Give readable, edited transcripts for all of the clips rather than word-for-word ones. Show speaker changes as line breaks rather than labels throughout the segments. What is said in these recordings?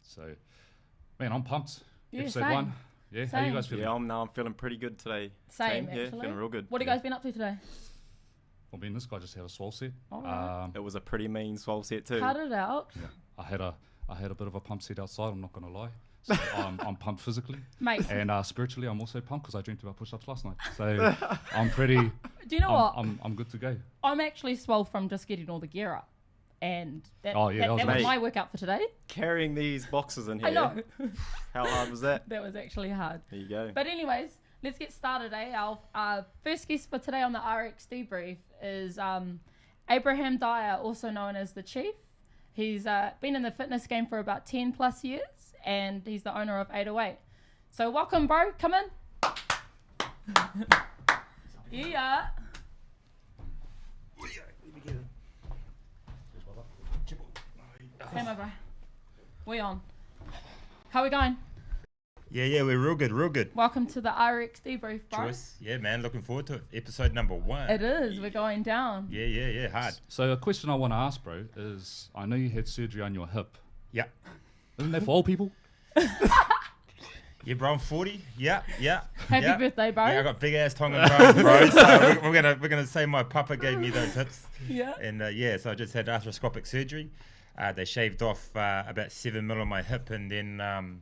So, man, I'm pumped.
Yeah,
Episode
same.
1. Yeah, how you guys feeling?
Yeah, I'm feeling pretty good today.
Same,
yeah,
actually.
feeling real good.
What have you guys been up to today?
Well, this guy just had a swole set.
All right.
It was a pretty mean swole set too.
Cut it out.
Yeah, I had a bit of a pump set outside. I'm not gonna lie. So I'm pumped physically,
Mate.
and spiritually, I'm also pumped because I dreamt about push-ups last night. So I'm pretty.
Do you know what?
I'm good to go.
I'm actually swole from just getting all the gear up. And that
Oh, yeah, that
was
was
my workout for today.
Carrying these boxes in here.
I know.
How hard was that?
That was actually hard.
There you go.
But anyways, let's get started, eh? Our first guest for today on the RX Debrief is Abraham Dyer, also known as the Chief. He's been in the fitness game for about 10 plus years, and he's the owner of 808. So welcome, bro. Come in. Yeah. Hey, my bro. We on. How we going?
Yeah, we're real good.
Welcome to the RX Debrief, bro.
Choice. Yeah, man, looking forward to it. Episode number 1.
It is. We're going down.
Yeah, hard.
So a question I want to ask, bro, is I know you had surgery on your hip.
Yeah.
Isn't that for old people?
Yeah, bro, I'm 40. Yeah.
Happy
yeah.
birthday, bro.
Yeah, I got big ass Tongan bones, bro. So we're gonna say my papa gave me those hips.
Yeah.
And so I just had arthroscopic surgery. They shaved off about 7 mil on my hip, and then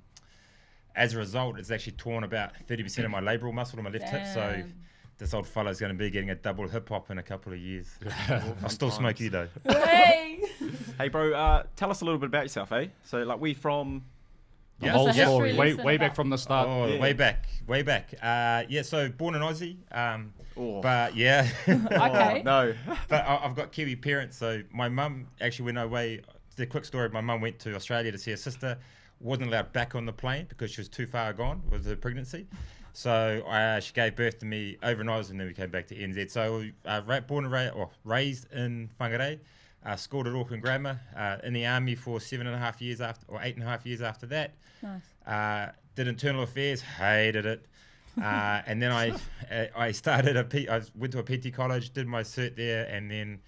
as a result, it's actually torn about 30% of my labral muscle on my left hip. So
Damn.
this old fella's going to be getting a double hip hop in a couple of years. I'll still smoke you though.
Hey.
Hey, bro, tell us a little bit about yourself, eh? So, like, we from...
The
Yeah.
whole
History
story,
lesson
way back
about-
from the start.
Oh,
Yeah.
way back. So born in Aussie,
Oh.
but yeah.
Okay.
Oh, no.
But I've got Kiwi parents. So my mum actually went away. The quick story: my mum went to Australia to see her sister. Wasn't allowed back on the plane because she was too far gone with her pregnancy. So she gave birth to me over in Oz, and then we came back to NZ. So born and raised in Whangarei. Schooled at Auckland Grammar. In the army for 7.5 years after, or 8.5 years after that.
Nice.
Did internal affairs, hated it. And then I started I went to a PT college, did my cert there, and then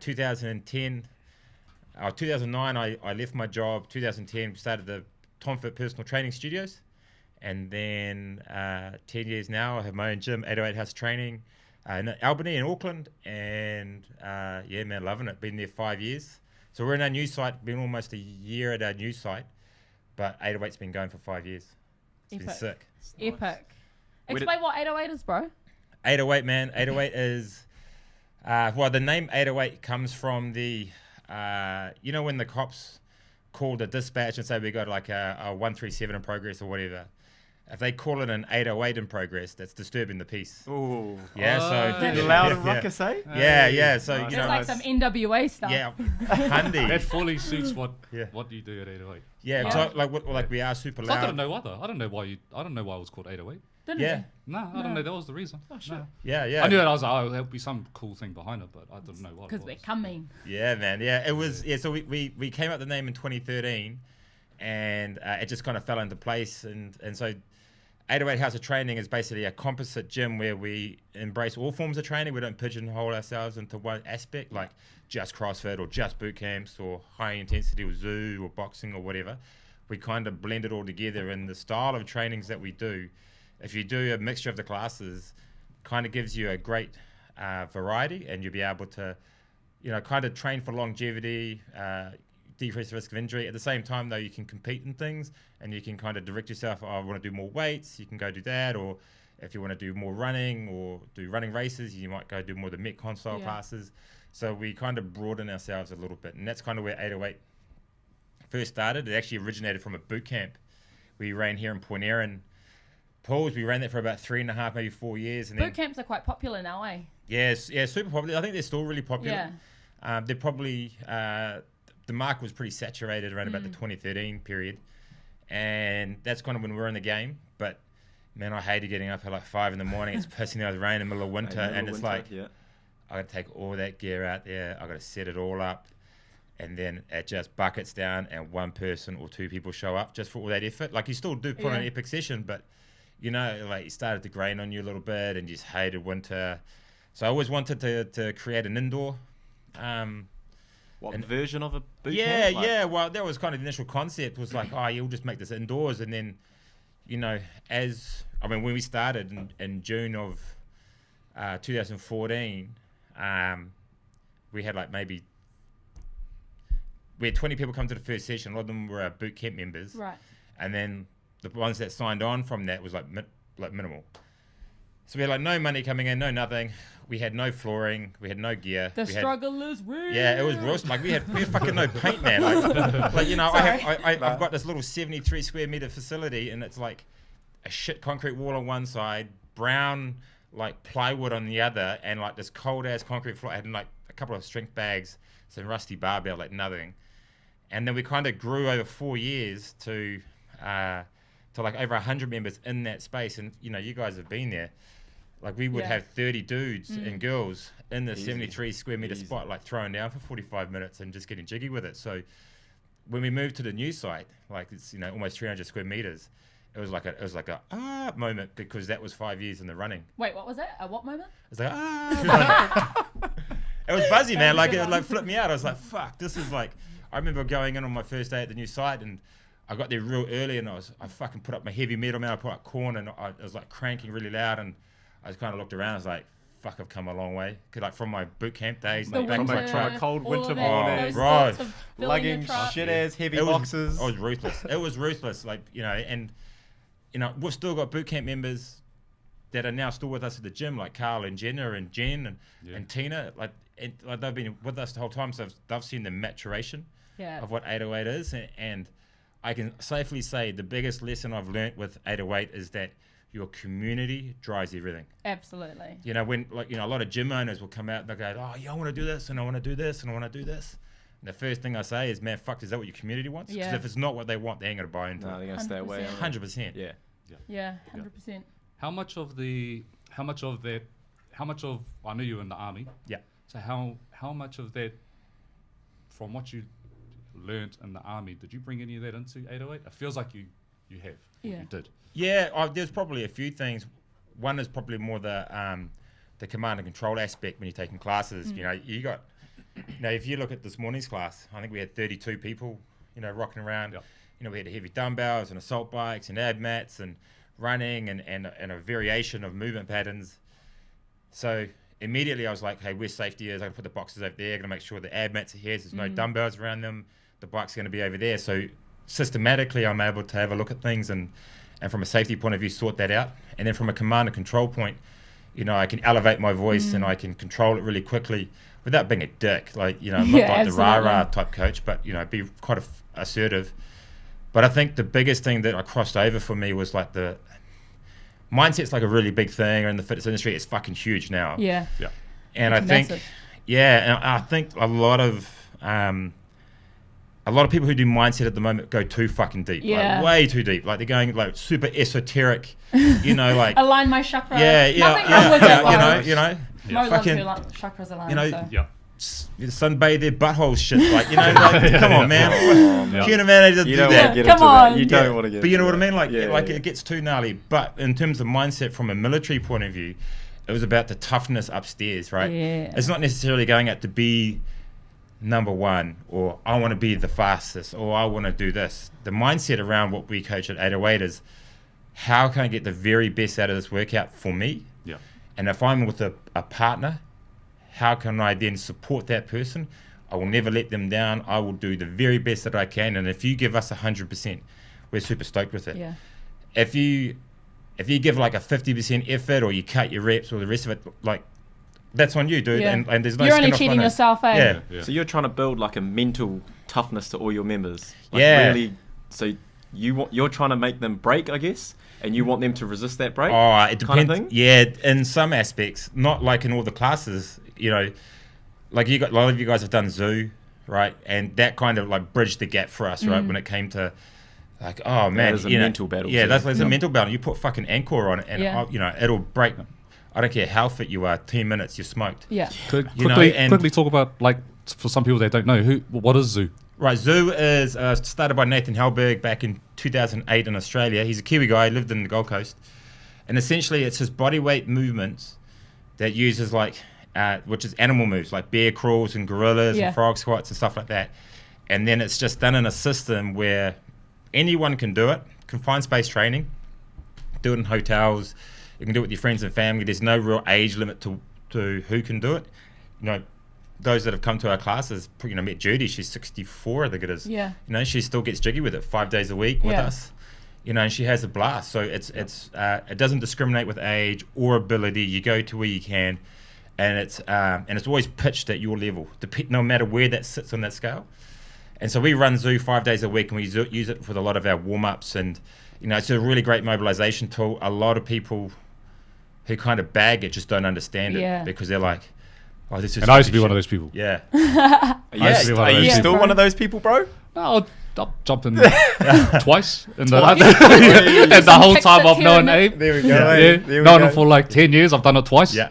2009 I left my job. 2010 started the Tomfit Personal Training Studios, and then 10 years now I have my own gym, 808 House Training, in Albany in Auckland, and yeah, man, loving it. Been there 5 years. So we're in our new site. Been almost a year at our new site, but 808's been going for 5 years. It's been
Epic.
sick.
Epic.
Where did-
Explain what 808 is, bro.
808, man. 808 is, well, the name 808 comes from the, you know, when the cops call the dispatch and say we got like a 137 in progress or whatever. If they call it an 808 in progress, that's disturbing the peace.
Ooh.
Yeah, so
That's
Loud and
yeah.
ruckus, eh?
Yeah. So
Nice.
you
It's
know,
like some NWA stuff.
yeah, handy.
That fully suits what
Yeah.
you do at 808.
Yeah,
Yeah.
so like we are super
So I didn't
loud.
know either. I don't know why it was called 808.
Didn't
Yeah.
you?
No, I don't know. That was the reason. Oh,
sure.
Yeah.
I knew that. I was like, oh, there'll be some cool thing behind it, but I didn't know what it
Because
was.
we're coming.
Yeah, man. Yeah, it was. Yeah, so we came up with the name in 2013, and it just kind of fell into place. And so 808 House of Training is basically a composite gym where we embrace all forms of training. We don't pigeonhole ourselves into one aspect, like just CrossFit or just boot camps or high intensity or zoo or boxing or whatever. we kind of blend it all together. And the style of trainings that we do, if you do a mixture of the classes, kind of gives you a great variety, and you'll be able to, kind of train for longevity, decrease the risk of injury. At the same time, though, you can compete in things, and you can kind of direct yourself. Oh, I want to do more weights. You can go do that, or if you want to do more running or do running races, you might go do more of the Metcon style classes. So we kind of broaden ourselves a little bit, and that's kind of where 808 first started. It actually originated from a boot camp we ran here in Point Erin. Pools, we ran that for about 3.5, maybe 4 years. And
boot camps are quite popular now, eh?
Yes, super popular. I think they're still really popular. Yeah. They're probably, the market was pretty saturated around about the 2013 period. And that's kind of when we were in the game. But, man, I hated getting up at like 5 in the morning. It's pissing down with rain in the middle of winter. I got to take all that gear out there. I got to set it all up. And then it just buckets down and one person or two people show up just for all that effort. Like, you still do put on an epic session, but, it started to grain on you a little bit, and you just hated winter. So I always wanted to create an indoor.
Version of a boot camp?
Yeah. Well, that was kind of the initial concept, was like, you'll just make this indoors. And then, when we started in June of 2014, we had we had 20 people come to the first session. A lot of them were our boot camp members.
Right.
And then the ones that signed on from that was like minimal. So we had no money coming in, no nothing. We had no flooring. We had no gear.
The struggle is real.
Yeah, it was real. Like we had fucking no paint, man. I've got this little 73 square meter facility, and it's like a shit concrete wall on one side, brown like plywood on the other, and like this cold ass concrete floor. I had like a couple of strength bags, some rusty barbell, like nothing. And then we kind of grew over 4 years to like over 100 members in that space. And you guys have been there. Like we would have 30 dudes and girls in the 73 square meter spot, like throwing down for 45 minutes and just getting jiggy with it. So when we moved to the new site, like it's almost 300 square meters, it was like a moment, because that was 5 years in the running.
Wait, what was that? A what moment?
It was like it was buzzy, man. Like it flipped me out. I was like, fuck, this is like. I remember going in on my first day at the new site, and I got there real early, and I fucking put up my heavy metal, man. I put up corn, and I was like cranking really loud, and I just kind of looked around. I was like, fuck, I've come a long way. Cause like from my boot camp days,
from a cold winter morning,
right,
lugging shit ass heavy boxes.
I was ruthless. It was ruthless, like and we've still got boot camp members that are now still with us at the gym, like Carl and Jenna and Jen and Tina, like they've been with us the whole time, so they've seen the maturation of what 808 is, and I can safely say the biggest lesson I've learnt with 808 is that your community drives everything.
Absolutely.
When a lot of gym owners will come out and they'll go, oh yeah, I want to do this and I want to do this and I want to do this. And the first thing I say is, man, fuck, is that what your community wants? Because if it's not what they want, they ain't going to buy into it.
No, they're going to stay away.
100%.
Yeah, 100%.
How much of I knew you were in the army.
Yeah.
So how much of that, from what you learnt in the army, did you bring any of that into 808? It feels like you have.
Yeah.
You did.
Yeah, there's probably a few things. One is probably more the command and control aspect when you're taking classes. You got, if you look at this morning's class, I think we had 32 people, rocking around. Yep. We had heavy dumbbells and assault bikes and ab mats and running and a variation of movement patterns. So immediately I was like, hey, where's safety is? I can put the boxes over there. I'm going to make sure the ab mats are here. There's no dumbbells around them. The bike's going to be over there. So systematically I'm able to have a look at things and from a safety point of view sort that out. And then from a command and control point, I can elevate my voice and I can control it really quickly without being a dick. Like, I'm not like the rah-rah type coach, but, be quite assertive. But I think the biggest thing that I crossed over for me was like the mindset's like a really big thing in the fitness industry. It's fucking huge now.
Yeah.
Yeah.
And
it's massive.
And I think a lot of people who do mindset at the moment go too fucking deep, like way too deep. Like they're going like super esoteric, like
align my chakra.
Nothing
wrong with it.
Mo
loves your chakras aligned.
Sunbathe their buttholes shit, come on, man. Human humanity doesn't do that.
Come on.
You don't want to get.
But you know what I mean? It gets too gnarly. But in terms of mindset, from a military point of view, it was about the toughness upstairs, right?
Yeah.
It's not necessarily going out to be number one, or I want to be the fastest, or I want to do this. The mindset around what we coach at 808 is, how can I get the very best out of this workout for me?
Yeah.
And if I'm with a partner, how can I then support that person? I will never let them down. I will do the very best that I can. And if you give us 100%, we're super stoked with it.
Yeah.
If you give like a 50% effort, or you cut your reps, or the rest of it, like, that's on you, dude.
Yeah.
And there's no
You're
skin
only
off
cheating
on it.
yourself, eh?
Yeah.
Yeah.
So you're trying to build like a mental toughness to all your members. Like
Yeah.
Really, so you're trying to make them break, I guess, and you want them to resist that break.
Oh, it
kind of
depends.
thing?
Yeah, in some aspects, not like in all the classes. You know, like a lot of you guys have done zoo, right? And that kind of like bridged the gap for us, right? When it came to like, oh man,
is a
you know,
mental battle
Yeah,
too.
that's a mental battle. You put fucking Anchor on it, and
Yeah.
you know it'll break. I don't care how fit you are. 10 minutes, you're smoked.
Yeah.
You know,
Quickly,
and-
quickly talk about, like, for some people that don't know, what is zoo?
Right, Zoo is started by Nathan Halberg back in 2008 in Australia. He's a Kiwi guy, lived in the Gold Coast. And essentially it's his bodyweight movements that uses like, which is animal moves, like bear crawls and gorillas
Yeah.
and frog squats and stuff like that. And then it's just done in a system where anyone can do it, confined space training, do it in hotels, you can do it with your friends and family. There's no real age limit to who can do it. You know, those that have come to our classes, you know, met Judy, she's 64, I think it is.
Yeah.
You know, she still gets jiggy with it 5 days a week with
Yeah.
us. You know, and she has a blast. So it doesn't discriminate with age or ability. You go to where you can, and it's always pitched at your level, no matter where that sits on that scale. And so we run Zoo 5 days a week, and we use it for a lot of our warm-ups. And, you know, it's a really great mobilization tool. A lot of people who kind of bag it just don't understand
Yeah.
it, because they're like, oh, this is...
And I used to be
stupid
one of
shit.
those people.
Yeah.
used to be one
Are
of those
you
people.
still one of those people, bro?
No, I'll jump in twice in the,
Twice.
and the whole
Kicks
time
it
I've
here
known
and there.
Abe.
There we go.
Yeah.
There we
Known
go.
him for like 10 years. I've done it twice.
Yeah.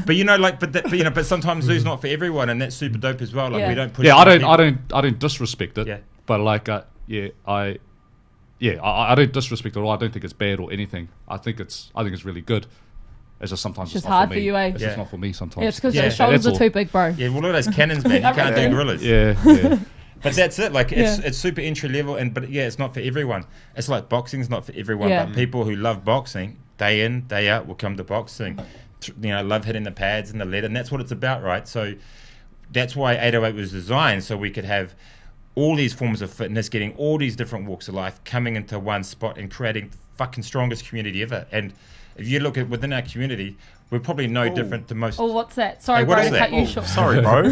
But you know, like, you know, but sometimes Zoo's not for everyone, and that's super dope as well. Like,
Yeah.
we don't push.
Yeah,
some people.
I don't disrespect it.
Yeah.
But like, I don't disrespect it at all. I don't think it's bad or anything. I think it's really good. It's just sometimes
It's just
not
hard
for
for
me.
you, eh?
It's
Yeah.
just not for me sometimes.
Yeah, it's because
Yeah,
your shoulders
that's
are too big, bro.
Yeah, well, look at those cannons, man. You can't do gorillas.
yeah.
But that's it. Like,
Yeah.
it's super entry level, but yeah, it's not for everyone. It's like boxing's not for everyone.
Yeah.
But people who love boxing, day in, day out, will come to boxing. You know, love hitting the pads and the lead, and that's what it's about, right? So that's why 808 was designed, so we could have all these forms of fitness, getting all these different walks of life coming into one spot and creating the fucking strongest community ever. And if you look at within our community, we're probably no different to most.
Oh, what's that? Sorry,
Hey, what
bro,
is
to
that?
cut you
Oh,
short.
sorry, bro.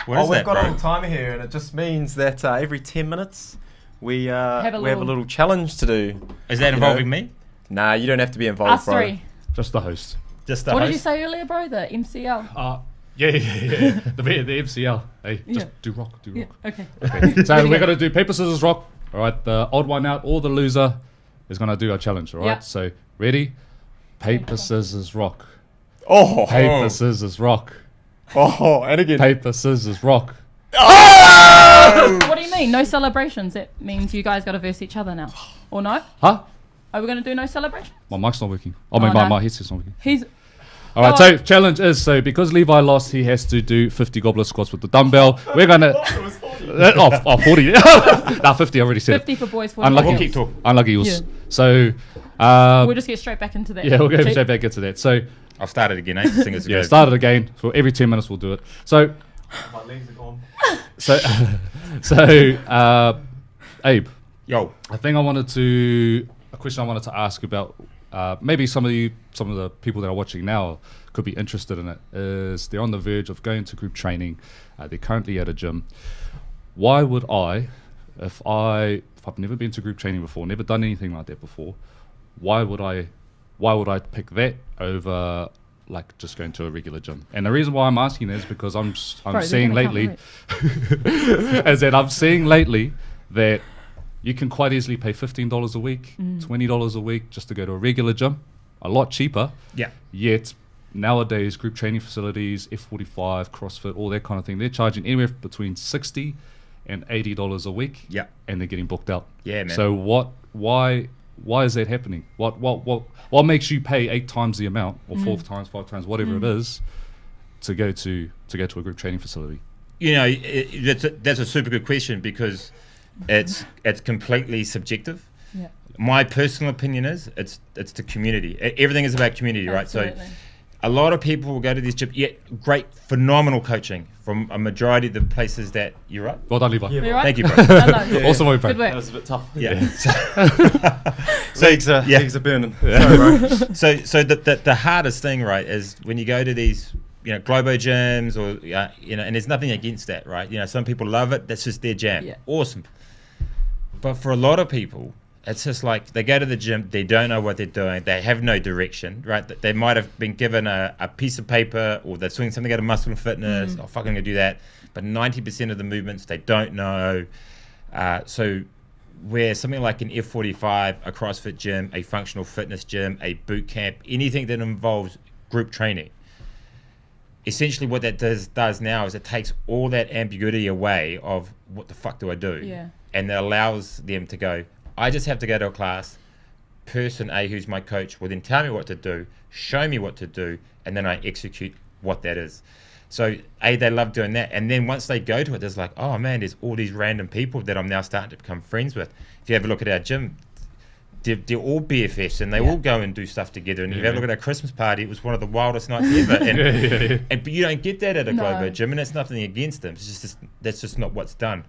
What is
We've
that,
got a
bro?
little timer here, and it just means that every 10 minutes we have a
little-
little challenge to do.
Is that
you
involving
know.
me?
Nah, you don't have to be involved,
Us
bro.
three.
Just the host.
Just the
What
host?
did you say earlier, bro? The MCL.
Yeah. The MCL. Hey, just do rock.
Yeah. Okay.
So we're gonna do paper scissors rock. All right. The odd one out or the loser is gonna do our challenge. All right.
Yeah.
So ready? Paper scissors rock.
Oh,
Paper scissors rock.
oh, and again.
Paper scissors rock.
What do you mean? No celebrations? That means you guys got to verse each other now, or no?
Huh?
Are we going to do no celebration?
My mic's not working.
Oh,
my
no.
headset's not working.
He's
All right,
Oh.
so challenge is, so because Levi lost, he has to do 50 goblet squats with the dumbbell. We're going to... 40. Nah, 50, I already said
50 for boys. 40 for
Unlucky.
We'll
girls.
keep talking.
Unlucky.
Yeah.
So,
We'll just get straight back into that.
yeah, we'll go
Cheap.
straight back into that. So,
I'll start it again, eh? Singers
yeah,
go.
start it again. So every 10 minutes we'll do it. So,
My legs are gone.
Abe,
Yo.
a question I wanted to ask about, maybe some of the people that are watching now could be interested in it, is they're on the verge of going to group training. They're currently at a gym. Why would if I've never been to group training before, never done anything like that before, why would I pick that over like just going to a regular gym? And the reason why I'm asking that is because I'm
Bro, they're
seeing
gonna count
lately
the
is that I'm seeing lately that you can quite easily pay $15 a week, $20 a week just to go to a regular gym, a lot cheaper.
Yeah.
Yet nowadays, group training facilities, F45, CrossFit, all that kind of thing, they're charging anywhere between $60 and $80 a week.
Yeah.
And they're getting booked out.
Yeah, man.
So why is that happening? What makes you pay 8 times the amount, or 4 times, 5 times, whatever it is, to go to a group training facility?
That's a super good question because it's completely subjective.
Yeah.
My personal opinion is it's the community. Everything is about community, right?
Absolutely.
So a lot of people will go to these gyms. Yeah, great, phenomenal coaching from a majority of the places that you're right.
Well done, Levi.
You right?
Thank you, bro.
Well done.
Awesome work,
Good
bro.
work.
That was a bit tough.
Yeah.
Legs are burning. Sorry, bro.
So the hardest thing, right, is when you go to these, Globo gyms or, and there's nothing against that, right? Some people love it. That's just their jam.
Yeah.
Awesome. But for a lot of people, it's just like they go to the gym, they don't know what they're doing, they have no direction, right? They might have been given a piece of paper or they're doing something out of Muscle and Fitness, oh, fuck, I'm going to do that. But 90% of the movements, they don't know. So where something like an F45, a CrossFit gym, a functional fitness gym, a boot camp, anything that involves group training, essentially what that does now is it takes all that ambiguity away of what the fuck do I do?
Yeah.
And it allows them to go, I just have to go to a class. Person A, who's my coach, will then tell me what to do, show me what to do, and then I execute what that is. So they love doing that. And then once they go to it, there's like, oh man, there's all these random people that I'm now starting to become friends with. If you have a look at our gym, they're all BFFs and they all go and do stuff together. And if you have a look at our Christmas party, it was one of the wildest nights ever. And but you don't get that at a Globo gym, and it's nothing against them. It's just that's just not what's done.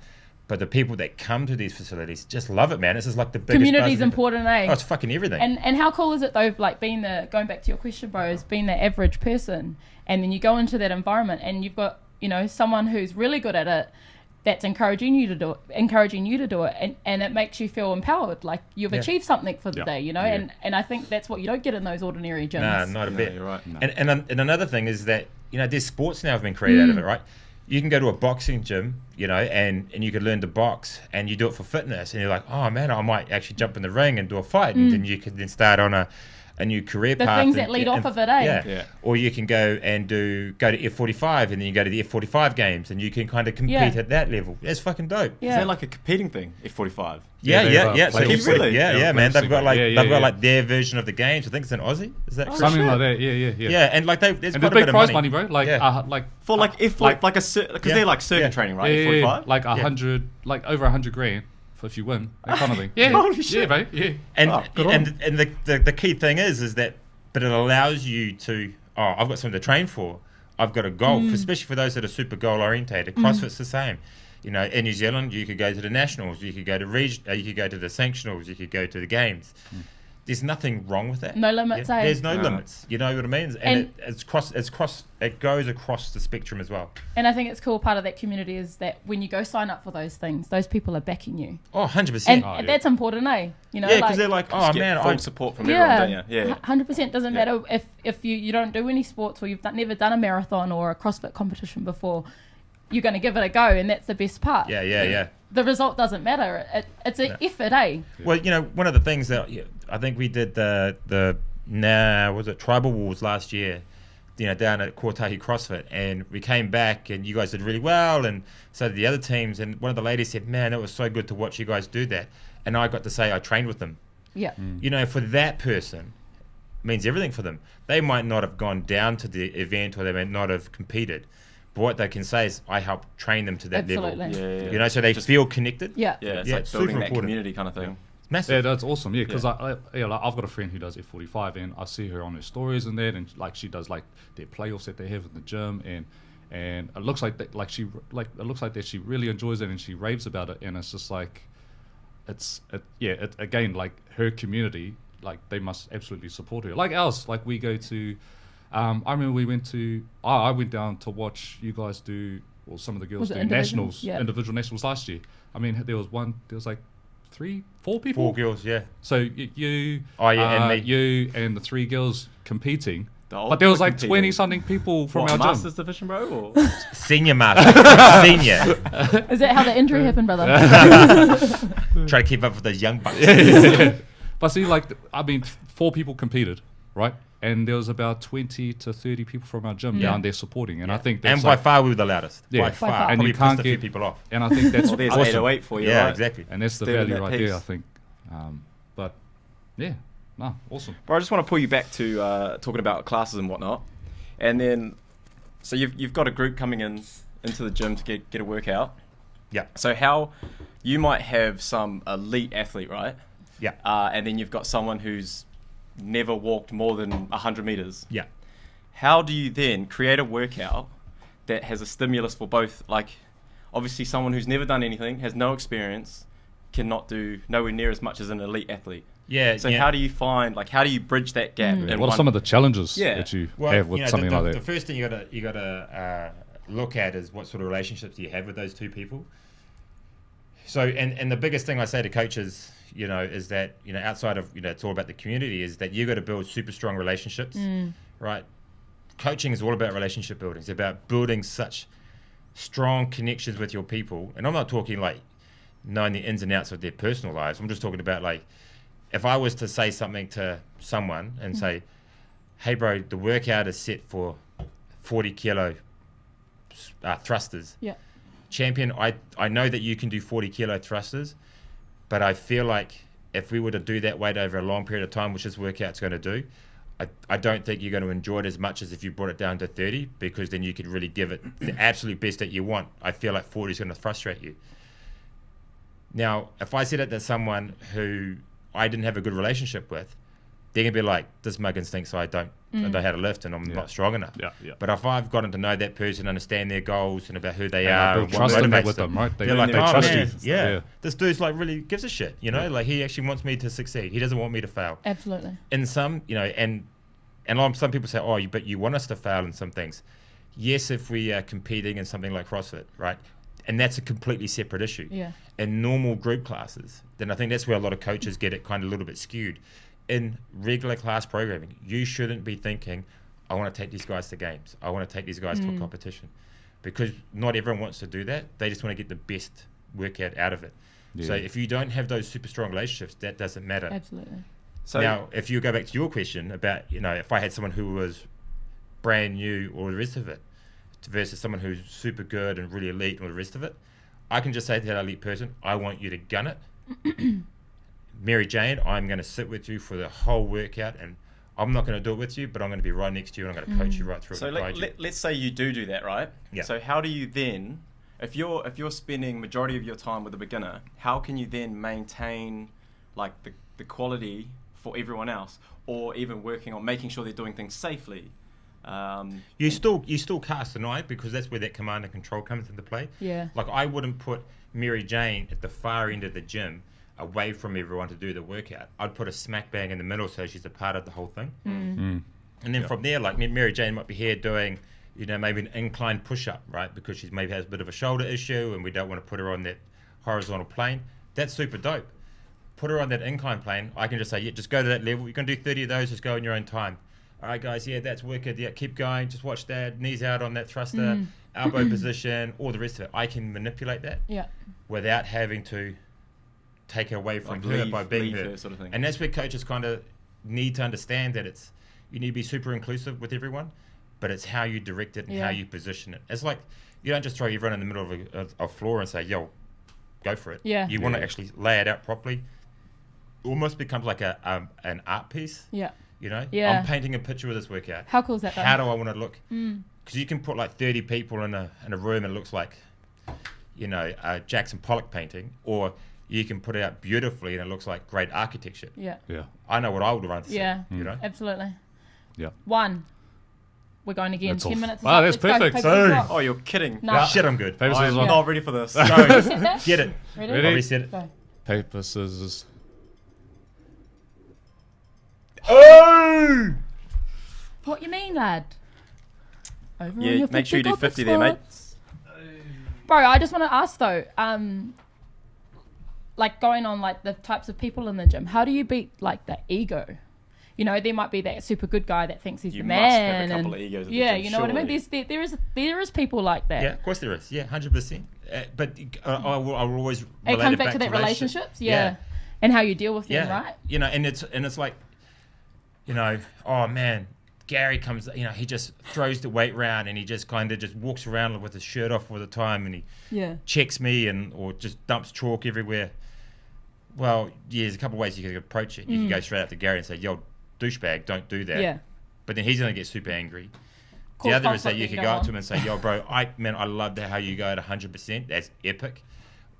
But the people that come to these facilities just love it, man. It's just like the biggest
Community's
buzz.
important, eh?
Oh, it's fucking everything.
And how cool is it though, like going back to your question, bro, is being the average person, and then you go into that environment and you've got, someone who's really good at it that's encouraging you to do it, and it makes you feel empowered, like you've achieved something for the day, and I think that's what you don't get in those ordinary gyms.
Nah, not a bit.
You're right. No.
And another thing is that, there's sports now have been created out of it, right? You can go to a boxing gym, and you can learn to box and you do it for fitness and you're like, oh man, I might actually jump in the ring and do a fight and then you can then start on a new career path.
The things that lead off of it, eh?
Yeah. Or you can go to F45 and then you go to the F45 games and you can kind of compete at that level. That's fucking dope.
Yeah.
Is that like a competing thing, F45?
Yeah. So
playoffs.
Really?
Yeah, man. They've got
Yeah.
like their version of the games. I think it's in Aussie. Is that correct?
Something like that. Yeah.
Yeah, and like there's
And
quite
there's
a bit
big
of
prize
money,
money, bro. Like,
For like F45, because they're like circuit training, right? F45?
like 100, like over 100 grand for if you win, that kind of thing. Yeah,
Holy shit.
yeah, bro. Yeah.
And
good on
and the key thing is that, but it allows you to, I've got something to train for. I've got a goal, especially for those that are super goal orientated. CrossFit's the same. In New Zealand, you could go to the nationals, you could go to you could go to the sanctionals, you could go to the games. There's nothing wrong with that.
No limits, eh?
There's no limits. You know what I mean? And it goes across the spectrum as well.
And I think it's cool. Part of that community is that when you go sign up for those things, those people are backing you.
Oh, 100%.
And that's important, eh?
Yeah, because they're like, oh man,
full support from everyone, don't you? Yeah.
100%. Doesn't matter if you don't do any sports or you've never done a marathon or a CrossFit competition before. You're going to give it a go, and that's the best part.
Yeah.
The result doesn't matter. It's an effort, eh?
Well, one of the things that I think we did was it Tribal Wars last year, down at Kotahi CrossFit, and we came back and you guys did really well, and so did the other teams. And one of the ladies said, "Man, it was so good to watch you guys do that." And I got to say I trained with them.
Yeah.
For that person, it means everything for them. They might not have gone down to the event or they might not have competed. But what they can say is, I helped train them to that level.
Absolutely.
Yeah.
So they feel connected.
Yeah.
Yeah, it's
Yeah,
like
it's
building
super
that
important.
community kind of thing.
Massive.
Yeah, that's awesome. Yeah, because like, I've got a friend who does F45, and I see her on her stories and that, and like she does like their playoffs that they have in the gym, and it looks like that, that she really enjoys it and she raves about it, and it's just like, again, like her community, like they must absolutely support her. Like ours, like we go to. I remember I went down to watch you guys do, or some of the girls do nationals, individual nationals last year. I mean, there was like 4 people.
4 girls, yeah.
So you,
and me.
you and the 3 girls competing.
But
there was like 20 something people from our
Masters
gym.
Division, bro? Or?
Senior master. Senior.
Is that how the injury happened, brother?
Try to keep up with those young bucks.
Yeah. But see, 4 people competed, right? And there was about 20 to 30 people from our gym down there supporting, and I think that's
and by far we were the loudest.
Yeah.
By far.
And
Probably
you can't
pissed a few
get
people off.
And I think that's
There's
awesome.
808 for you,
Yeah,
right?
exactly.
And that's the
Still in
value
that
right
piece.
there, I think. But yeah, no, awesome.
But I just want to pull you back to talking about classes and whatnot. And then, so you've got a group coming in into the gym to get a workout.
Yeah.
So how you might have some elite athlete, right?
Yeah.
And then you've got someone who's never walked more than 100 meters.
Yeah.
How do you then create a workout that has a stimulus for both? Like, obviously, someone who's never done anything, has no experience, cannot do nowhere near as much as an elite athlete.
Yeah.
So how do you bridge that gap?
Yeah, what are some of the challenges
Yeah.
that you have with something like
The
that?
first thing you gotta look at is what sort of relationships do you have with those two people. So, and the biggest thing I say to coaches, is that, outside of, it's all about the community, is that you got to build super strong relationships, right? Coaching is all about relationship building. It's about building such strong connections with your people. And I'm not talking like knowing the ins and outs of their personal lives. I'm just talking about, like, if I was to say something to someone and say, hey, bro, the workout is set for 40 kilo thrusters.
Yeah.
Champion, I know that you can do 40 kilo thrusters, but I feel like if we were to do that weight over a long period of time, which this workout's going to do, I don't think you're going to enjoy it as much as if you brought it down to 30, because then you could really give it the absolute best that you want. I feel like 40 is going to frustrate you. Now, if I said it to someone who I didn't have a good relationship with, they're going to be like, this muggins thinks I don't know how to lift and I'm not strong enough.
Yeah, yeah.
But if I've gotten to know that person, understand their goals and about who they
And
are,
build
and what
trust in that
motivates
with them, right? They
They're like, oh,
trust
man,
you.
yeah, this dude's like really gives a shit, like he actually wants me to succeed. He doesn't want me to fail.
Absolutely.
In some, and some people say, oh, but you want us to fail in some things. Yes, if we are competing in something like CrossFit, right? And that's a completely separate issue.
Yeah.
In normal group classes, then I think that's where a lot of coaches get it kind of a little bit skewed. In regular class programming, you shouldn't be thinking, I want to take these guys to games. I want to take these guys to a competition. Because not everyone wants to do that. They just want to get the best workout out of it.
Yeah.
So if you don't have those super strong relationships, that doesn't matter.
Absolutely.
So
Now, if you go back to your question about, if I had someone who was brand new or the rest of it, versus someone who's super good and really elite or the rest of it, I can just say to that elite person, I want you to gun it. Mary Jane, I'm going to sit with you for the whole workout, and I'm not going to do it with you, but I'm going to be right next to you and I'm going to coach you right through
So
it. and guide you.
let's say you do that, right?
Yeah.
So how do you then, if you're spending majority of your time with a beginner, how can you then maintain like the quality for everyone else, or even working on making sure they're doing things safely?
You still cast an eye, because that's where that command and control comes into play.
Yeah.
Like, I wouldn't put Mary Jane at the far end of the gym away from everyone to do the workout. I'd put a smack bang in the middle so she's a part of the whole thing. And then from there, like, Mary Jane might be here doing, maybe an incline push-up, right? Because she maybe has a bit of a shoulder issue and we don't want to put her on that horizontal plane. That's super dope. Put her on that incline plane. I can just say, yeah, just go to that level. You're going to do 30 of those, just go in your own time. All right, guys, yeah, that's wicked. Yeah, keep going. Just watch that. Knees out on that thruster, elbow position, all the rest of it. I can manipulate that without having to take her away from her by being her.
Sort of thing.
And that's where coaches kind of need to understand that you need to be super inclusive with everyone, but it's how you direct it and how you position it. It's like, you don't just throw everyone in the middle of a floor and say, yo, go for it.
Yeah.
You want to actually lay it out properly. It almost becomes like an art piece.
Yeah.
I'm painting a picture of this workout.
How cool is that, though?
How do I want to look? Because you can put like 30 people in a room and it looks like, a Jackson Pollock painting, or you can put it out beautifully and it looks like great architecture.
Yeah.
Yeah.
I know what I would run to see.
Absolutely.
Yeah.
One. We're going again.
That's
10
all.
minutes. is
Wow,
up.
that's
Let's go.
perfect.
Paper, scissors, rock.
Oh, you're kidding.
No.
Shit, I'm good.
Paper, scissors,
I'm
rock.
not ready for this.
Go. Get it.
Ready?
Ready?
I reset it.
Go.
Paper, scissors.
Oh!
What you mean, lad? Over on
Yeah,
your
make sure you do
50
50 there, mate.
spots. Bro, I just want to ask though, like going on like the types of people in the gym, how do you beat like the ego? There might be that super good guy that thinks he's
You
the
must
man.
have a couple
and
of egos at the
yeah,
gym,
you know what I mean?
surely.
There is people like that.
Yeah, of course there is. Yeah, 100%. But I will always
It
relate
comes back to that relationships, yeah. And how you deal with them,
Yeah.
right?
And it's like, oh man, Gary comes, he just throws the weight round and he just kind of just walks around with his shirt off all the time and he checks me or just dumps chalk everywhere. Well, yeah, there's a couple of ways you can approach it. You can go straight up to Gary and say, yo, douchebag, don't do that.
Yeah.
But then he's going to get super angry. The other is that
conflict
you can
don't
go up
want.
to him and say, yo, bro, I love how you go at 100%. That's epic.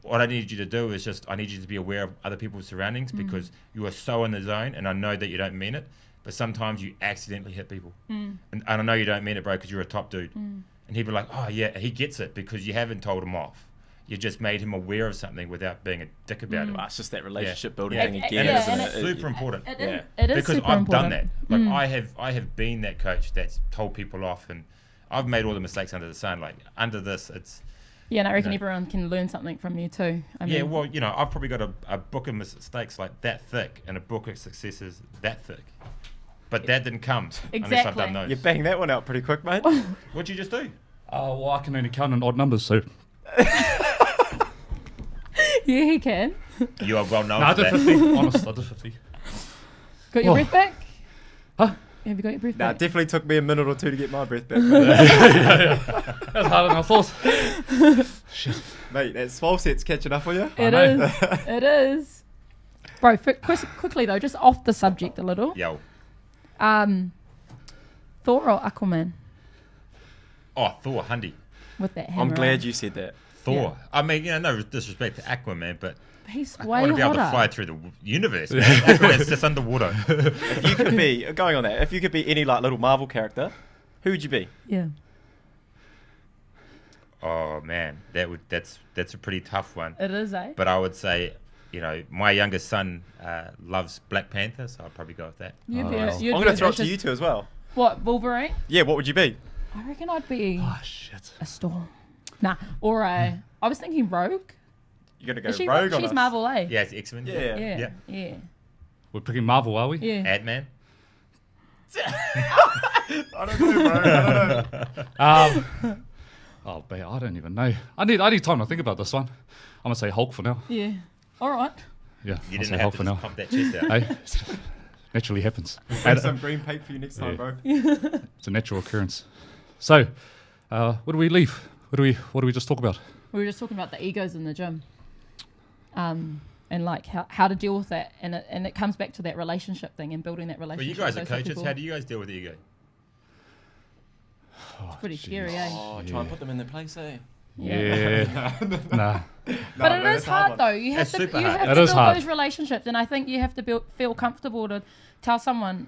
What I need you to do is just, I need you to be aware of other people's surroundings because you are so in the zone, and I know that you don't mean it, but sometimes you accidentally hit people. And I know you don't mean it, bro, because you're a top dude. And he'd be like, oh, yeah, he gets it because you haven't told him off. You just made him aware of something without being a dick about it.
Well, it's just that relationship building
Yeah.
thing
And
again,
yeah,
isn't
and
it?
It's super important.
It is
Because
super
I've
important.
done that. Like I have been that coach that's told people off, and I've made all the mistakes under the sun. Like under this, it's
Yeah, and I reckon
know.
everyone can learn something from you too. I mean,
yeah. Well, I've probably got a book of mistakes like that thick, and a book of successes that thick. But that didn't come unless I've
Exactly.
done those.
You banged that one out pretty quick, mate.
What'd you just do?
Well, I can only count in odd numbers, so.
yeah, he can.
You are well known
No, I
for
did
that.
50. Honest, I did 50.
Got your
Oh.
breath back?
Huh?
Have you got your breath
Nah, it
back?
definitely took me a minute or two to get my breath back.
That's harder than I thought. Shit.
Mate, that swole set's catching up on you.
It
know.
is. It is. Bro, quickly though, just off the subject a little.
Yo.
Thor or Aquaman
Oh, Thor, Hundy.
with that hammer?
I'm glad
on?
you said that.
Thor. I mean, no disrespect to Aquaman, but
He's
I
way
want to be able to
hotter.
fly through the universe, man. Aquaman's just underwater.
If you could be, going on that, if you could be any like little Marvel character, who would you be?
Yeah.
Oh man, that's a pretty tough one.
It is, eh?
But I would say, my youngest son loves Black Panther, so I'd probably go with that.
You'd
Oh,
be.
well.
You'd
I'm
be
going to throw it to
vicious-
you two as well.
What, Wolverine?
Yeah, what would you be?
I reckon I'd be
Oh, shit.
a Storm. Nah, or a. I was thinking Rogue.
You're going to go
Is she
rogue on
She's
us.
Marvel, eh?
Yeah, it's X-Men.
Yeah.
Yeah.
Yeah.
Yeah.
We're picking Marvel, are we?
Yeah.
Ant-Man.
I don't know, bro. I don't know.
Oh, but I don't even know. I need time to think about this one. I'm gonna say Hulk for now.
Yeah. All right.
Yeah,
You
I'll
didn't
say
have
Hulk
to
for
just
now.
pump that chest out.
Hey, naturally happens.
Bring some green paint for you next time,
Yeah.
bro.
It's a natural occurrence. So, where do we leave? What do we just talk about?
We were just talking about the egos in the gym. And like how to deal with that, and it comes back to that relationship thing and building that
Well,
relationship.
you guys
with
are
those
coaches.
people.
How do you guys deal with ego?
It's pretty
jeez.
scary, eh?
Oh, try and put them in their place, eh?
Yeah. Nah.
But it is hard though. You have
It's
to
super
you
hard.
have
It
to
is
build
hard.
those relationships, and I think you have to feel comfortable to tell someone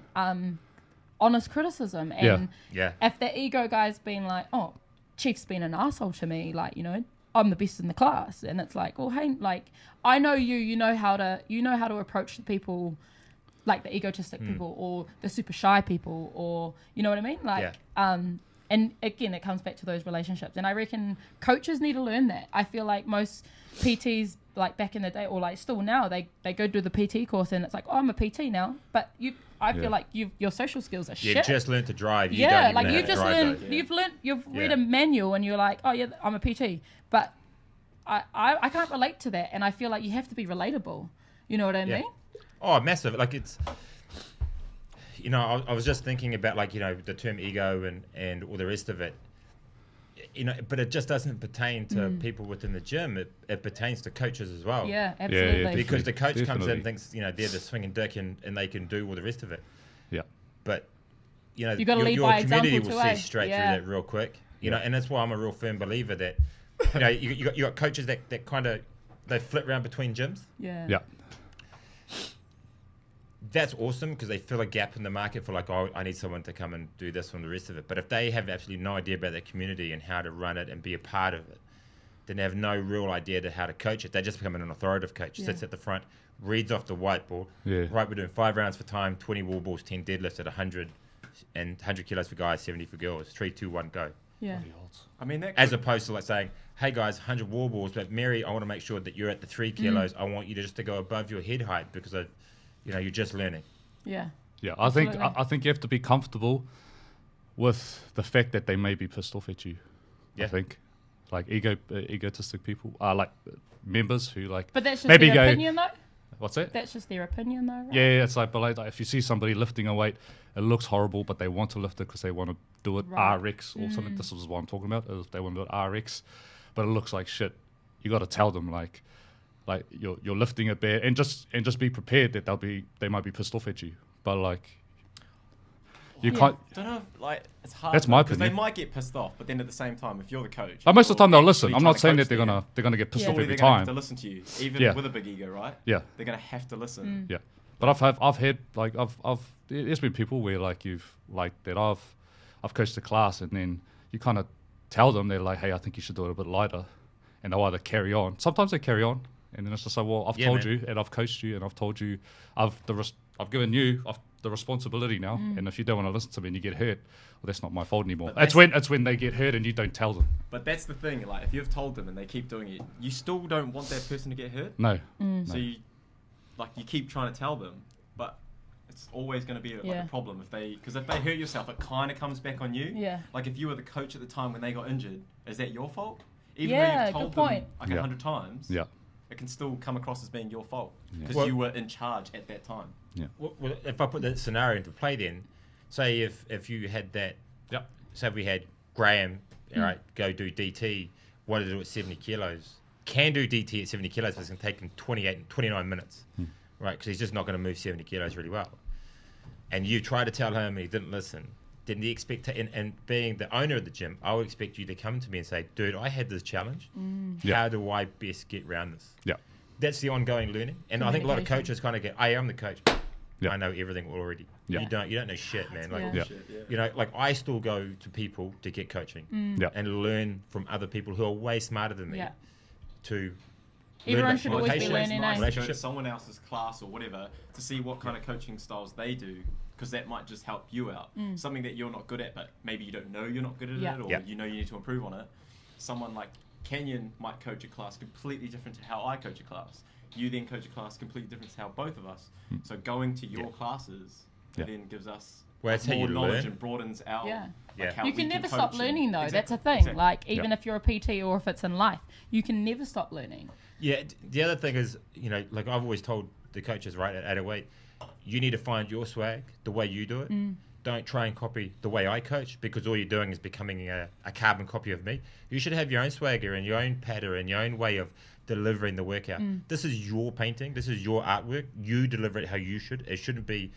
honest criticism. And
Yeah.
if the ego guy's been like, "Oh, Chief's been an asshole to me," like I'm the best in the class, and it's like, well, hey, like I know you know how to approach the people, like the egotistic people or the super shy people, or you know what I mean, like And again, it comes back to those relationships. And I reckon coaches need to learn that. I feel like most PTs, like back in the day, or like still now, they go do the PT course and it's like, oh, I'm a PT now. But I feel like your social skills are
You
shit.
just learned to drive. You
Yeah,
don't even
like
know
you
how to
just
drive,
learned,
though.
you've read
Yeah.
a manual and you're like, oh yeah, I'm a PT. But I can't relate to that. And I feel like you have to be relatable. You know what I
Yeah.
mean?
Oh, massive. Like it's, I was just thinking about like, the term ego and all the rest of it, but it just doesn't pertain to people within the gym. It pertains to coaches as well.
Yeah, absolutely.
yeah,
Because the coach comes in
Definitely.
and thinks, they're the swinging dick and they can do all the rest of it.
Yeah.
But,
You gotta lead
your
by
community
example
will
too,
see
eh?
straight
Yeah.
through that real quick. And that's why I'm a real firm believer that, you got coaches that kind of, they flit around between gyms.
Yeah.
Yeah.
That's awesome because they fill a gap in the market for like, oh, I need someone to come and do this and the rest of it. But if they have absolutely no idea about their community and how to run it and be a part of it, then they have no real idea to how to coach it. They just become an authoritative coach, sits at the front, reads off the whiteboard.
Yeah.
Right, we're doing 5 rounds for time, 20 wall balls, 10 deadlifts at 100 and 100 kilos for guys, 70 for girls. 3, 2, 1, go.
Yeah.
I mean, that
As opposed to like saying, hey guys, 100 wall balls, but Mary, I want to make sure that you're at the 3 kilos. I want you to just to go above your head height because of, you're just learning.
Yeah.
Yeah, I think
Absolutely.
I think you have to be comfortable with the fact that they may be pissed off at you.
Yeah.
I think, like egotistic people are like members who like.
But that's just
maybe
their
go.
opinion though.
What's that?
That's just their opinion though, right?
Yeah, it's like, but like if you see somebody lifting a weight, it looks horrible, but they want to lift it because they want to do it
Right.
RX or something. This is what I'm talking about. Is they want to do it RX, but it looks like shit. You got to tell them like you're lifting it bare, and just be prepared that they might be pissed off at you. But like, You
Yeah.
can't.
Don't know if, like, it's hard.
That's my
because they
opinion.
might get pissed off, but then at the same time, if you're the coach,
But most of the time they'll listen.
actually
I'm
trying
not
to
saying
coach
that they're gonna get pissed
Yeah.
off
surely
every
they're gonna have
time.
to listen to you, even
Yeah.
with a big ego, right?
Yeah.
They're gonna have to listen.
Yeah, but I've had like there's been people where like I've coached a class and then you kind of tell them, they're like, hey, I think you should do it a bit lighter, and they'll either carry on. Sometimes they carry on, and then it's just like, well, I've told
man.
you and I've coached you and I've told you, I've given you the responsibility now, and if you don't want to listen to me and you get hurt, well, that's not my fault anymore.
But
It's when they get hurt and you don't tell them.
But that's the thing. Like, if you've told them and they keep doing it, you still don't want that person to get hurt.
No,
So you keep trying to tell them, but it's always going to be like a problem because if they hurt yourself, it kind of comes back on you.
Yeah.
Like if you were the coach at the time when they got injured, is that your fault? Even
Yeah,
though you've
good
told
point.
them like 100 times,
yeah,
it can still come across as being your fault because
Well-
you were in charge at that time.
Well, if I put that scenario into play, then say if you had that,
yep,
say if we had Graham, all right, go do DT, wanted to do it 70 kilos, can do DT at 70 kilos, but it's going to take him 29 minutes, right? Because he's just not going to move 70 kilos really well. And you try to tell him and he didn't listen. Then the and being the owner of the gym, I would expect you to come to me and say, dude, I had this challenge. How do I best get around this?
yeah,
That's the ongoing learning. And I think a lot of
Communication.
coaches kind of get, I am the coach.
Yeah.
I know everything already.
Yeah.
You don't know shit, man. Like,
Yeah.
Shit, yeah.
you know, like I still go to people to get coaching
yeah.
and learn from other people who are way smarter than me
Yeah.
to
Everyone
learn
should
about
always be
communication,
learning,
Nice
eh?
to go to
relationship.
someone else's class or whatever to see what kind of coaching styles they do, because that might just help you out. Something that you're not good at, but maybe you don't know you're not good at
Yeah.
it, or
Yeah.
you know you need to improve on it. Someone like Kenyon might coach a class completely different to how I coach a class. You then coach a class completely different to how both of us. So going to your classes
Yeah.
then gives us
Well, that's how
more
you
knowledge
learn.
and broadens our
Yeah.
Yeah.
how
You
we
can never
coach
stop
and-
learning though. That's a
Exactly,
thing.
exactly.
Like even
Yeah.
if you're a PT or if it's in life, you can never stop learning.
Yeah, the other thing is, you know, like I've always told the coaches, right, at 808, you need to find your swag, the way you do it. Don't try and copy the way I coach, because all you're doing is becoming a carbon copy of me. You should have your own swagger and your own pattern and your own way of delivering the workout. This is your painting. This is your artwork. You deliver it how you should. It shouldn't be,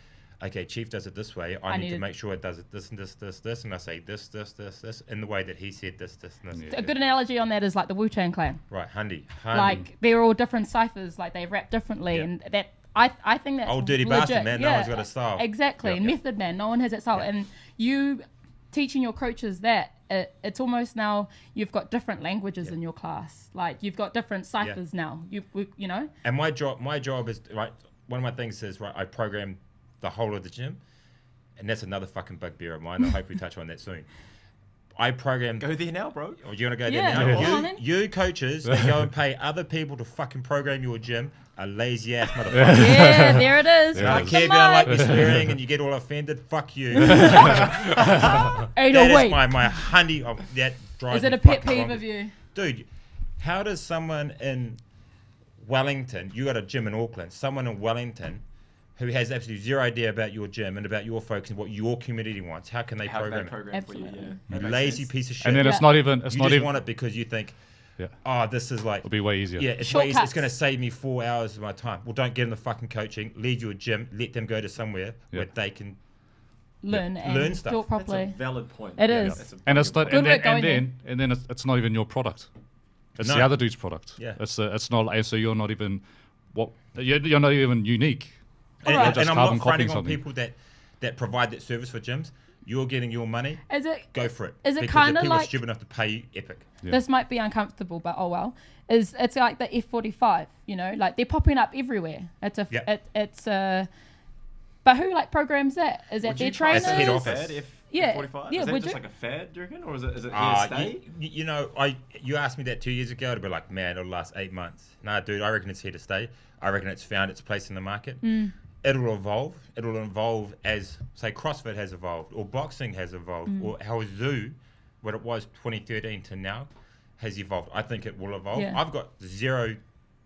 okay, Chief does it this way. I need to make sure it does it this and this, this, this. And I say this, in the way that he said this, and this.
A good analogy on that is like the Wu-Tang Clan.
Right, Hundy.
Like they're all different ciphers. Like they rap differently,
Yeah.
and that I think that's
Old dirty
legit.
bastard, man. No one's got a style.
Exactly,
Yeah.
Method Man. No one has that style,
Yeah.
and you teaching your coaches that. It's almost now you've got different languages in your class. Like you've got different ciphers now. You know.
And my job is, right, one of my things is, right, I program the whole of the gym, and that's another fucking bugbear of mine. I hope we touch on that soon. I program.
Go there now, bro.
Oh, you want to go
Yeah,
there
go
now?
on then.
You coaches that go and pay other people to fucking program your gym are lazy ass motherfuckers.
Yeah, there it is.
Yeah.
I
Drop
don't care
the
if you don't like
mic.
me swearing and you get all offended. Fuck you.
808.
That is my honey. Oh, that drives
Is it
me
a pet
fucking
peeve
bonkers.
of you?
Dude, how does someone in Wellington, you got a gym in Auckland, someone in Wellington who has absolutely zero idea about your gym and about your folks and what your community wants, how can they
How
program
they
it?
program for you,
Absolutely.
yeah.
You
That makes
lazy
sense.
piece of shit.
And then
Yeah.
it's not even.
you
It's
just
not even.
want it because you think,
Yeah,
oh, this is like,
it'll be way easier.
yeah, it's way easy. It's
Shortcuts.
going to save me 4 hours of my time. Well, don't get in the fucking coaching. Lead your gym. Let them go to somewhere where they can.
Learn and
Learn
do
stuff.
it
That's a
properly.
valid point.
It
Yeah,
is.
that's a
And it's
valid
not,
point.
and
Good work
then,
going
and then it's not even your product. It's
No.
the other dude's product.
Yeah.
It's not, and so you're not even you're not even unique.
And,
Alright.
Just
I'm
carbon
not fronting
copying
on
something.
people that provide that service for gyms. You're getting your money.
Is it?
Go for it.
Is it
Because
kinda
if people are
like-
stupid enough to pay you, epic.
Yeah.
This might be uncomfortable, but oh well. It's like the F45, you know, like they're popping up everywhere. It's a
Yeah.
it's a. But who like programs that? Is that
Would
their
you try
trainers?
That's head
a
office.
fad if
Yeah,
45?
yeah,
Is that
would
just
you?
like a fad, do you reckon? Or is it here to
Ah,
stay?
you know, you asked me that 2 years ago, I'd be like, man, it'll last 8 months. Nah, dude, I reckon it's here to stay. I reckon it's found its place in the market. It'll evolve. It'll evolve as, say, CrossFit has evolved, or boxing has evolved, or how Zoo, what it was 2013 to now, has evolved. I think it will evolve.
Yeah.
I've got zero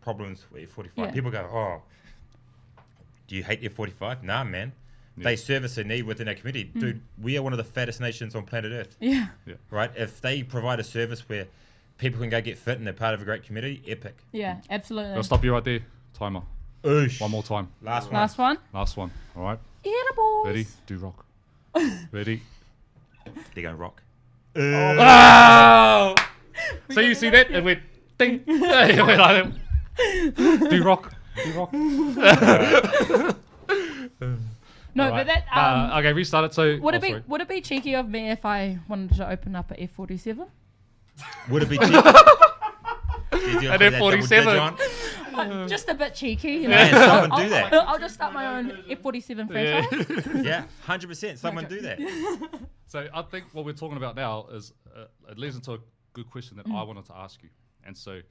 problems with F45.
Yeah.
People go, oh, do you hate F45? Nah, man. They service a need within our community. Dude, we are one of the fattest nations on planet Earth.
Yeah.
Right? If they provide a service where people can go get fit and they're part of a great community, epic.
Yeah, absolutely.
I'll stop you right there. Timer.
Oosh.
One more time.
Last one.
Last one.
Last one. All right.
Yeah, boys.
Ready? Do rock. Ready?
They're going rock.
Oh! So you see that? And went ding. It went like that. Do rock. Do rock.
No,
Alright.
but that
Okay, restart it. So
would
sorry.
it be cheeky of me if I wanted to open up an F47?
Would it be cheap?
An F47.
Just a bit cheeky, you know.
Man, someone do that.
I'll just start my own F47 franchise.
Yeah, 100%. Someone do that.
So I think what we're talking about now is it leads into a good question that I wanted to ask you. And so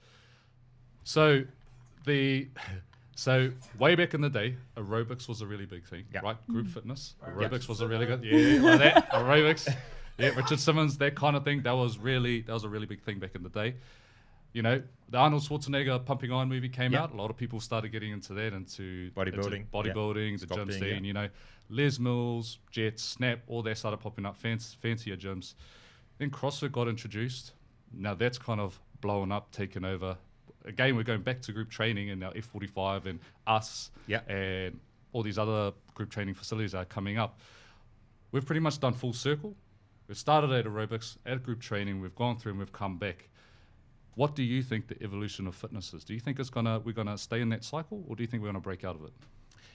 way back in the day, aerobics was a really big thing,
Yeah.
right? Group fitness, aerobics was a really good, like that, aerobics, Richard Simmons, that kind of thing. That was a really big thing back in the day. You know, the Arnold Schwarzenegger Pumping Iron movie came out. A lot of people started getting into that, into
Bodybuilding.
the gym
Sculpting,
scene. You know, Les Mills, Jets, Snap, all that started popping up, fancier gyms. Then CrossFit got introduced. Now that's kind of blown up, taken over. Again, we're going back to group training, and now F45 and us and all these other group training facilities are coming up. We've pretty much done full circle. We've started at aerobics, at group training. We've gone through and we've come back. What do you think the evolution of fitness is? Do you think we're gonna stay in that cycle, or do you think we're gonna break out of it?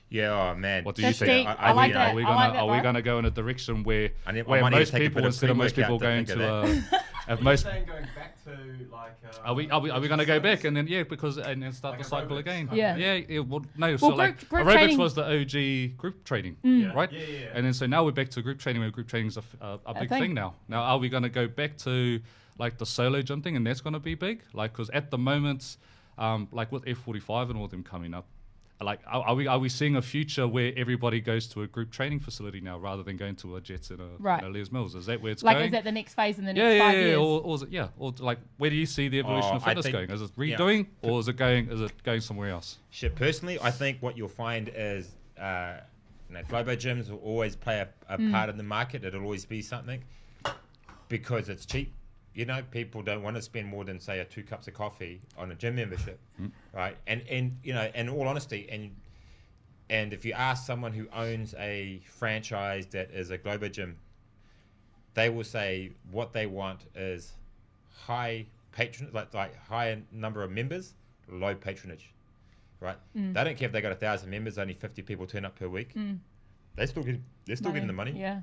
Yeah, oh man.
What do you
That's
think?
deep. I like that.
Are we
I like that,
are we
bro.
gonna go in a direction where
I might
where
need to
most
take a
people,
bit of
instead of most people
pre-workout
going
to
to
think
if most
Saying going back to like.
are we going to go back and then because and then start
Like
the cycle
aerobics.
again?
Yeah.
Well, no. So
Well,
like
group
aerobics
training-
was the OG group training, right?
Yeah.
And then so now we're back to group training, where group training is a big
thing.
thing now. Now are we going to go back to like the solo gym thing, and that's going to be big? Like because at the moment, like with F45 and all them coming up, like are we seeing a future where everybody goes to a group training facility now rather than going to a Jets and a Les Mills? Is that where it's
Like,
going?
is that the next phase in the next 5 years?
Or is it, or like where do you see the evolution of
I
fitness
think-
going? Is it
yeah.
redoing or is it going somewhere else?
Shit, personally, I think what you'll find is, Globo gyms will always play a part in the market. It'll always be something because it's cheap. You know, people don't want to spend more than say 2 cups of coffee on a gym membership, right? And you know, in all honesty, and if you ask someone who owns a franchise that is a Globo gym, they will say what they want is high patron, like high number of members, low patronage, right? They don't care if they got 1,000 members, only 50 people turn up per week. They're still getting the money.
Yeah.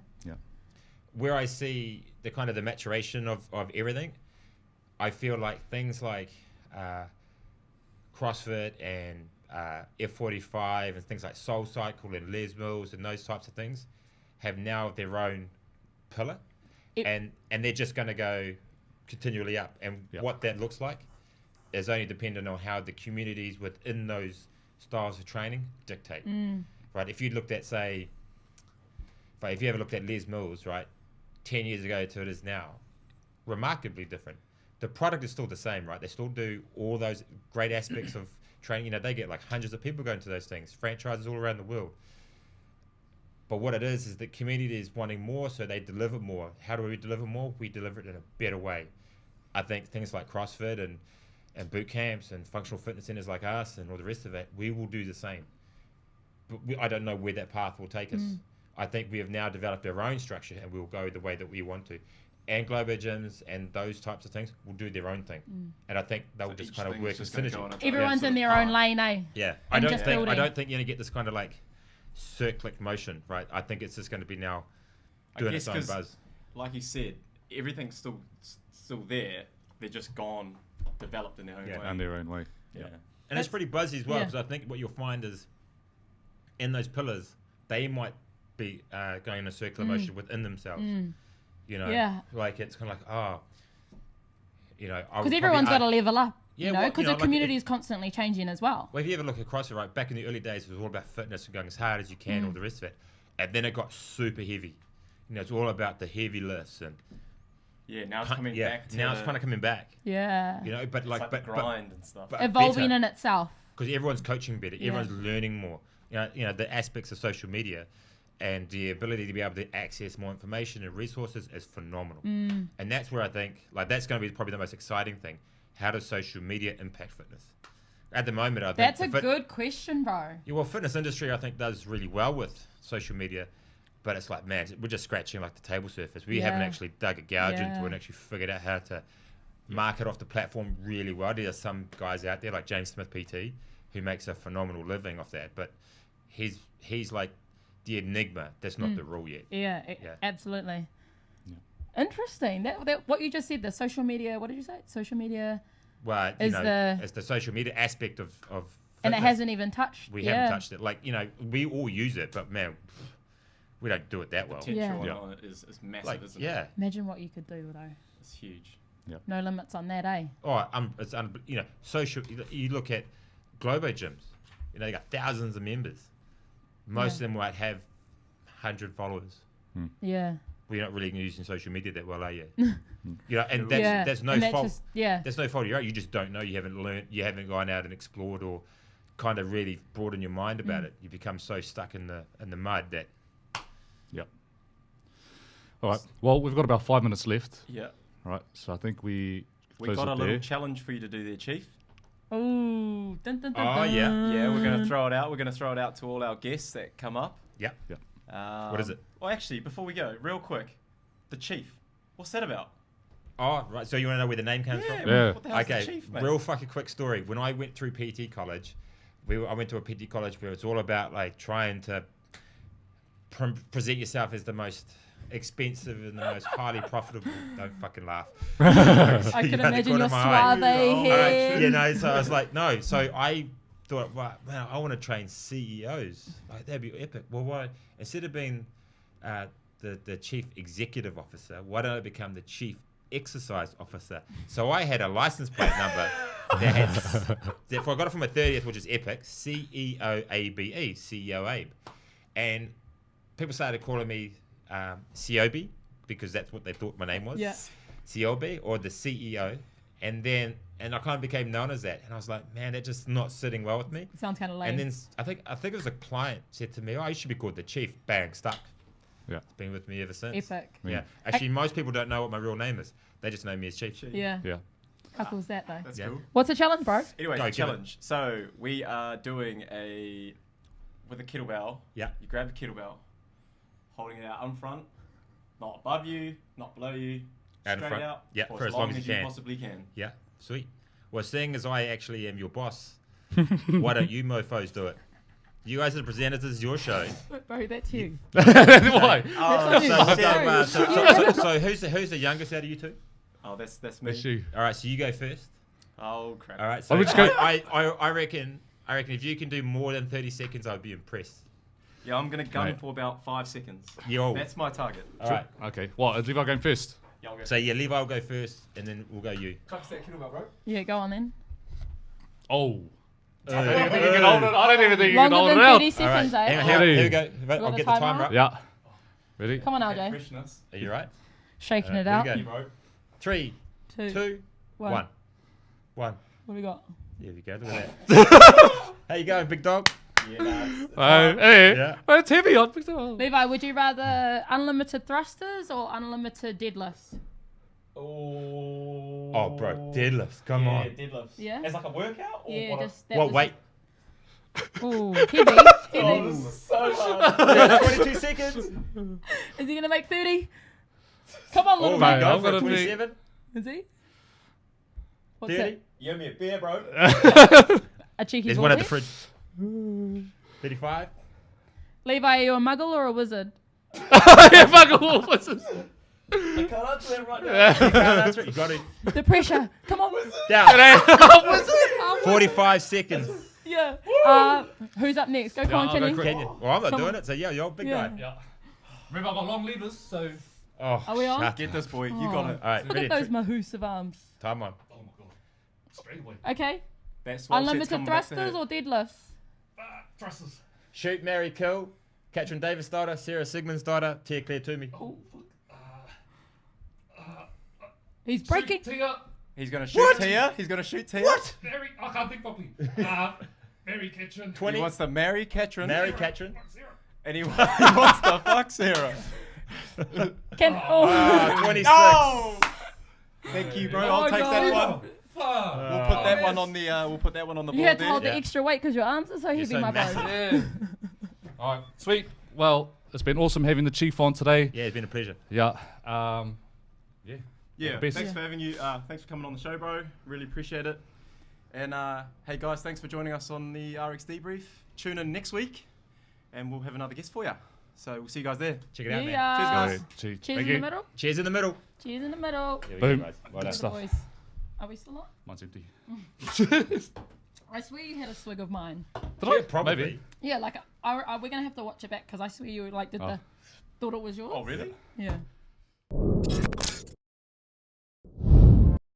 Where I see the kind of the maturation of everything, I feel like things like CrossFit and F45 and things like Soul Cycle and Les Mills and those types of things have now their own pillar, and they're just going to go continually up. And what that looks like is only dependent on how the communities within those styles of training dictate. Right? If you looked at, say, if you ever looked at Les Mills, right, 10 years ago to it is now, remarkably different. The product is still the same, right? They still do all those great aspects of training. You know, they get like hundreds of people going to those things, franchises all around the world. But what it is that community is wanting more, so they deliver more. How do we deliver more? We deliver it in a better way. I think things like CrossFit and boot camps and functional fitness centers like us and all the rest of it, we will do the same. But I don't know where that path will take us. I think we have now developed our own structure and we'll go the way that we want to. And Globo gyms and those types of things will do their own thing. And I think they'll just kind of work in synergy.
Everyone's in their own lane, eh?
Yeah.
And
I
just
don't
building.
think you're going to get this kind of like cyclic motion, right? I think it's just going to be now doing its own buzz.
Like you said, everything's still there. They're just gone, developed in their own way.
In their own way.
Yeah.
And it's pretty buzzy as well,
Yeah.
because I think what you'll find is in those pillars, they might be going in a circular motion within themselves. You know,
Yeah.
like it's kind of like,
Because everyone's got to level up,
Yeah,
you know,
well,
because
you know,
the
like
community is constantly changing as well.
Well, if you ever look at CrossFit, right, back in the early days, it was all about fitness and going as hard as you can, all the rest of it. And then it got super heavy. You know, it's all about the heavy lifts and
Now it's coming back to
now it's kind of coming back.
Yeah.
You know, but
it's
like,
the grind and stuff.
but
Evolving
better.
in itself.
Because everyone's coaching better,
Yeah.
everyone's learning more. You know, the aspects of social media and the ability to be able to access more information and resources is phenomenal. And that's where I think, like, that's going to be probably the most exciting thing. How does social media impact fitness? At the moment, I think
That's a good question, bro.
Yeah, well, fitness industry, I think, does really well with social media, But it's like, man, we're just scratching like the table surface. We haven't actually dug a gouge into it and actually figured out how to market off the platform really well. There's some guys out there like James Smith PT who makes a phenomenal living off that, but he's like the enigma. That's not the rule yet.
Yeah, absolutely. Yeah. Interesting. That what you just said, the social media. What did you say? Social media.
Well, it's the social media aspect of
and it
fitness.
hasn't even touched.
We haven't touched it. Like, we all use it, but man, we don't do it that well.
Potential on it is massive, isn't it?
Imagine what you could do though.
It's huge.
Yep.
No limits on that, eh?
Oh, it's social. You look at Globo gyms. They got thousands of members. Most of them might have 100 followers.
Yeah.
We're not really using social media that well, are you? And that's no fault. That's no fault of your own. You just don't know. You haven't learned. You haven't gone out and explored or kind of really broadened your mind about it. You become so stuck in the mud that.
Yep. All right. Well, we've got about 5 minutes left.
Yeah.
Right. So I think we
got a little challenge for you to do there, Chief.
Oh. Dun, dun, dun,
Oh,
dun.
Yeah, we're going to throw it out. We're going to throw it out to all our guests that come up.
Yeah. What is it?
Well, actually, before we go, real quick, the Chief. What's that about?
Oh, right. So you want to know where the name comes from?
Yeah.
What the hell's
Okay.
the Chief, mate?
Real fucking quick story. When I went through PT college, I went to a PT college where it's all about like trying to present yourself as the most expensive and the most highly profitable. Don't fucking laugh.
I can
You had the
imagine
corner
your
of my eye.
suave head.
So I was like, no. So I thought, right, man, I want to train CEOs. Like, that'd be epic. Well, why instead of being the chief executive officer, why don't I become the chief exercise officer? So I had a license plate number that had, therefore I got it from a 30th, which is epic, CEOABE, CEO Abe. And people started calling me COB because that's what they thought my name was.
Yeah.
COB or the CEO. And I kind of became known as that. And I was like, man, that's just not sitting well with me.
Sounds kind of lame.
And then I think it was a client said to me, oh, you should be called the chief. Bang, stuck.
Yeah.
It's been with me ever since.
Epic.
Yeah. Actually, most people don't know what my real name is. They just know me as Chief.
Yeah.
Yeah.
How cool is that though?
That's
Yeah.
cool.
What's the challenge, bro?
Anyway,
Go,
the
give it.
challenge. So we are doing with a kettlebell.
Yeah.
You grab a kettlebell, holding it out in front, not above you, not below you,
Out in
straight
front.
out.
Yeah,
for as long as you possibly can.
Yeah, sweet. Well, seeing as I actually am your boss, why don't you mofos do it? You guys are the presenters. This is your show.
Bro, that's you.
Why?
So who's the youngest out of you two?
Oh, that's me.
That's you.
All right, so you go first.
Oh crap.
All right, so
I would just go-
I reckon if you can do more than 30 seconds, I'd be impressed.
Yeah, I'm gonna gun
Right.
for about 5 seconds.
Yo.
That's my target.
All right.
Okay. What? Levi going first?
Yeah, I'll go.
So yeah, Levi will go first, and then we'll go you.
Touch that kettlebell, bro.
Yeah, go on then.
Oh. I don't even think you can hold it. I don't even think you can
Longer
hold
than
it out.
30 seconds,
Hang
eh?
on,
Ready?
here we go.
got
I'll
the
get the
timer
timer up.
Yeah. Ready?
Come on, RJ.
Freshness.
Are you right?
Shaking it
Here
out.
we go.
You, bro.
3,
2,
2,
1.
1.
What do we got?
There we go. Look at that. How you going, big dog?
Yeah, no,
Hey.
Yeah.
Oh, it's heavy on.
Levi, would you rather unlimited thrusters or unlimited deadlifts?
Oh, bro, deadlifts. Come on.
deadlifts.
Yeah?
As like a workout? Or
Yeah,
what
just that
Well,
was
wait.
Ooh, heavy.
Oh, this is so hard.
22 seconds.
Is he gonna make 30? Come on,
Oh,
little
mate,
man.
go
I'm
for it.
gonna be-
27,
Is he? What's
30.
You owe me a beer, bro.
that? A cheeky
There's
ball
one at the
there?
fridge. 35.
Levi, are you a muggle or a wizard?
Yeah, fuck all. What's this?
I can't answer that right now.
You can't answer it. You got it.
The pressure. Come on.
Down.
What's it?
45 seconds.
Yeah. Who's up next? Go, come on,
I'll go
Kenny.
quick.
Can you? Well, I'm not
Come
doing
on.
it, so yeah, you're a big
Yeah.
guy.
Yeah. Remember, I've got long levers, so.
Oh,
Are we on?
shut
Get
up.
this, boy. You got it.
All right,
Look
ready?
at those mahoosive arms.
Time on.
Oh my god. Straight away.
Okay.
That swole set's
Unlimited
coming back to
thrusters
her.
or deadlifts?
Thrusters.
Shoot, marry, kill. Katrin Davis' daughter, Sarah Sigmund's daughter, Tia Claire Toomey.
Oh, fuck.
He's breaking.
Tia.
He's gonna shoot
What?
Tia. He's gonna shoot Tia.
What?
Mary. I can't think properly. Mary Kitchen.
20.
He wants to marry Katrin.
Marry Katrin.
And he wants to fuck Sarah.
Can, oh.
26.
No! Thank you, bro.
Oh
I'll
my
take that
God.
one. We'll put that one on the. We'll put that one on the
You
board
had to hold
there.
the extra weight because your arms are so heavy,
so
my bro.
massive.
Yeah. Alright, sweet. Well, it's been awesome having the Chief on today.
Yeah, it's been a pleasure.
Yeah.
Yeah,
best.
thanks for having you. Thanks for coming on the show, bro. Really appreciate it. And hey, guys, thanks for joining us on the RX Debrief. Tune in next week, and we'll have another guest for you. So we'll see you guys there.
Check it out, man.
Yeah.
Cheers, guys.
Cheers.
Cheers
Thank
in
you.
the middle.
Cheers in the middle.
Cheers in the middle.
There we
Boom.
go, guys. Well
Good
done.
stuff.
Boys. Are we still on?
Mine's empty.
I swear you had a swig of mine.
Did
Yeah,
I?
probably.
Maybe.
Yeah, like we're gonna have to watch it back because I swear you like did
Oh.
thought it was yours.
Oh, really?
Yeah.